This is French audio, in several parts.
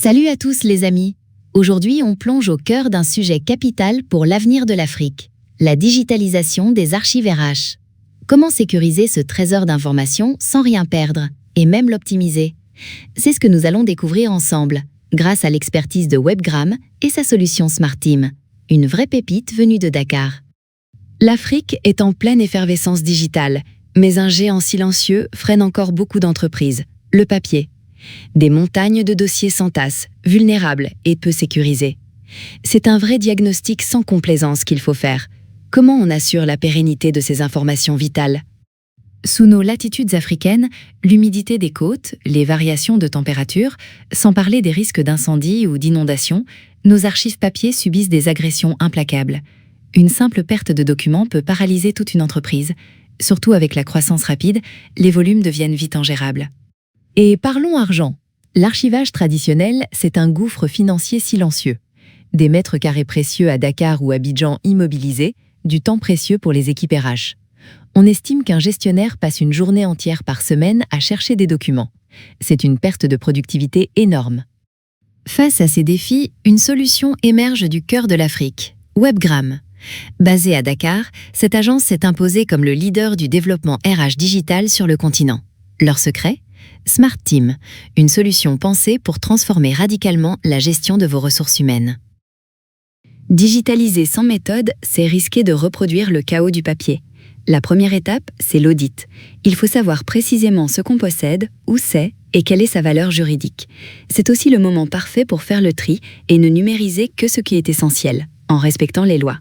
Salut à tous les amis. Aujourd'hui, on plonge au cœur d'un sujet capital pour l'avenir de l'Afrique, la digitalisation des archives RH. Comment sécuriser ce trésor d'informations sans rien perdre, et même l'optimiser? C'est ce que nous allons découvrir ensemble, grâce à l'expertise de Webgram et sa solution Smart Team, une vraie pépite venue de Dakar. L'Afrique est en pleine effervescence digitale, mais un géant silencieux freine encore beaucoup d'entreprises, le papier. Des montagnes de dossiers s'entassent, vulnérables et peu sécurisés. C'est un vrai diagnostic sans complaisance qu'il faut faire. Comment on assure la pérennité de ces informations vitales? Sous nos latitudes africaines, l'humidité des côtes, les variations de température, sans parler des risques d'incendie ou d'inondation, nos archives papier subissent des agressions implacables. Une simple perte de documents peut paralyser toute une entreprise. Surtout avec la croissance rapide, les volumes deviennent vite ingérables. Et parlons argent. L'archivage traditionnel, c'est un gouffre financier silencieux. Des mètres carrés précieux à Dakar ou Abidjan immobilisés, du temps précieux pour les équipes RH. On estime qu'un gestionnaire passe une journée entière par semaine à chercher des documents. C'est une perte de productivité énorme. Face à ces défis, une solution émerge du cœur de l'Afrique, Webgram. Basée à Dakar, cette agence s'est imposée comme le leader du développement RH digital sur le continent. Leur secret ? Smart Team, une solution pensée pour transformer radicalement la gestion de vos ressources humaines. Digitaliser sans méthode, c'est risquer de reproduire le chaos du papier. La première étape, c'est l'audit. Il faut savoir précisément ce qu'on possède, où c'est et quelle est sa valeur juridique. C'est aussi le moment parfait pour faire le tri et ne numériser que ce qui est essentiel, en respectant les lois.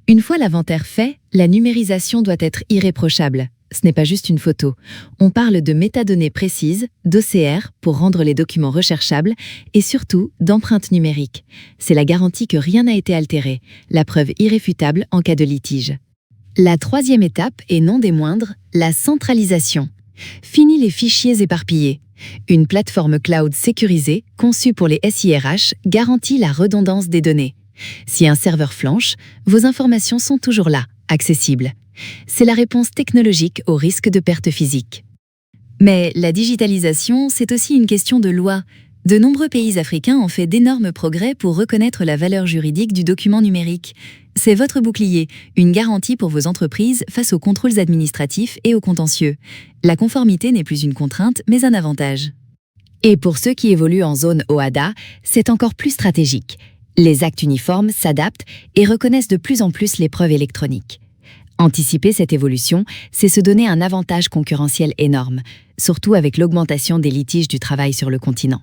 Une fois l'inventaire fait, la numérisation doit être irréprochable. Ce n'est pas juste une photo. On parle de métadonnées précises, d'OCR pour rendre les documents recherchables et surtout d'empreintes numériques. C'est la garantie que rien n'a été altéré, la preuve irréfutable en cas de litige. La troisième étape, et non des moindres, la centralisation. Fini les fichiers éparpillés. Une plateforme cloud sécurisée, conçue pour les SIRH, garantit la redondance des données. Si un serveur flanche, vos informations sont toujours là, accessibles. C'est la réponse technologique au risque de perte physique. Mais la digitalisation, c'est aussi une question de loi. De nombreux pays africains ont fait d'énormes progrès pour reconnaître la valeur juridique du document numérique. C'est votre bouclier, une garantie pour vos entreprises face aux contrôles administratifs et aux contentieux. La conformité n'est plus une contrainte, mais un avantage. Et pour ceux qui évoluent en zone OHADA, c'est encore plus stratégique. Les actes uniformes s'adaptent et reconnaissent de plus en plus les preuves électroniques. Anticiper cette évolution, c'est se donner un avantage concurrentiel énorme, surtout avec l'augmentation des litiges du travail sur le continent.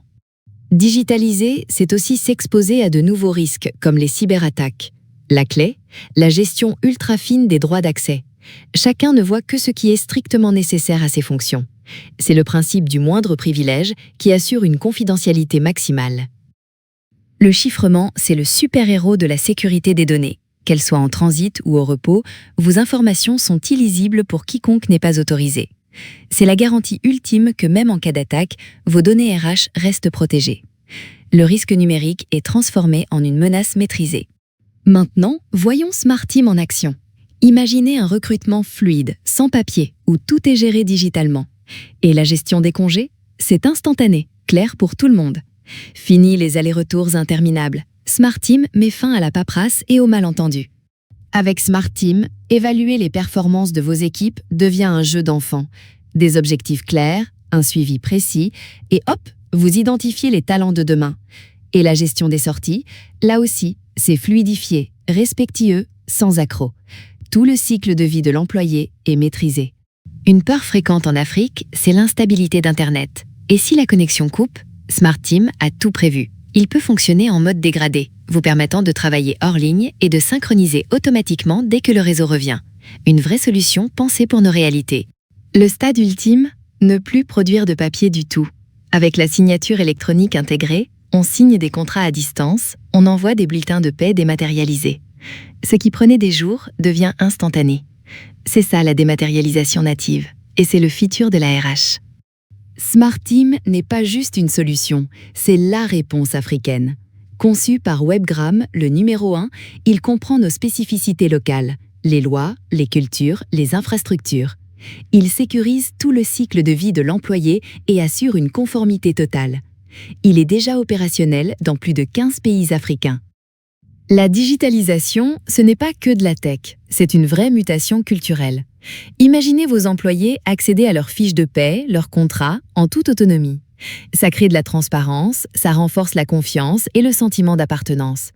Digitaliser, c'est aussi s'exposer à de nouveaux risques, comme les cyberattaques. La clé, la gestion ultra fine des droits d'accès. Chacun ne voit que ce qui est strictement nécessaire à ses fonctions. C'est le principe du moindre privilège qui assure une confidentialité maximale. Le chiffrement, c'est le super-héros de la sécurité des données. Qu'elles soient en transit ou au repos, vos informations sont illisibles pour quiconque n'est pas autorisé. C'est la garantie ultime que même en cas d'attaque, vos données RH restent protégées. Le risque numérique est transformé en une menace maîtrisée. Maintenant, voyons Smart Team en action. Imaginez un recrutement fluide, sans papier, où tout est géré digitalement. Et la gestion des congés, c'est instantané, clair pour tout le monde. Fini les allers-retours interminables. Smart Team met fin à la paperasse et aux malentendus. Avec Smart Team, évaluer les performances de vos équipes devient un jeu d'enfant. Des objectifs clairs, un suivi précis, et hop, vous identifiez les talents de demain. Et la gestion des sorties, là aussi, c'est fluidifié, respectueux, sans accroc. Tout le cycle de vie de l'employé est maîtrisé. Une peur fréquente en Afrique, c'est l'instabilité d'Internet. Et si la connexion coupe, Smart Team a tout prévu. Il peut fonctionner en mode dégradé, vous permettant de travailler hors ligne et de synchroniser automatiquement dès que le réseau revient. Une vraie solution pensée pour nos réalités. Le stade ultime, ne plus produire de papier du tout. Avec la signature électronique intégrée, on signe des contrats à distance, on envoie des bulletins de paie dématérialisés. Ce qui prenait des jours devient instantané. C'est ça la dématérialisation native, et c'est le futur de la RH. Smart Team n'est pas juste une solution, c'est la réponse africaine. Conçu par Webgram, le numéro 1, il comprend nos spécificités locales, les lois, les cultures, les infrastructures. Il sécurise tout le cycle de vie de l'employé et assure une conformité totale. Il est déjà opérationnel dans plus de 15 pays africains. La digitalisation, ce n'est pas que de la tech, c'est une vraie mutation culturelle. Imaginez vos employés accéder à leurs fiches de paie, leurs contrats, en toute autonomie. Ça crée de la transparence, ça renforce la confiance et le sentiment d'appartenance.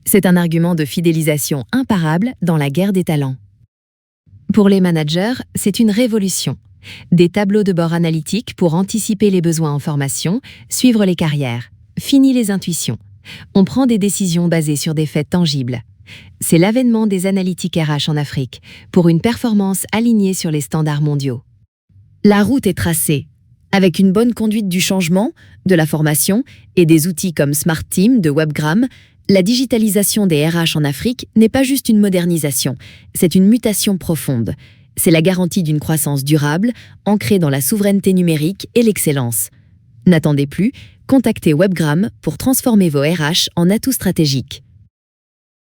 C'est un argument de fidélisation imparable dans la guerre des talents. Pour les managers, c'est une révolution. Des tableaux de bord analytiques pour anticiper les besoins en formation, suivre les carrières. Fini les intuitions. On prend des décisions basées sur des faits tangibles. C'est l'avènement des analytiques RH en Afrique, pour une performance alignée sur les standards mondiaux. La route est tracée. Avec une bonne conduite du changement, de la formation et des outils comme Smart Team de Webgram, la digitalisation des RH en Afrique n'est pas juste une modernisation, c'est une mutation profonde. C'est la garantie d'une croissance durable, ancrée dans la souveraineté numérique et l'excellence. N'attendez plus, contactez Webgram pour transformer vos RH en atouts stratégiques.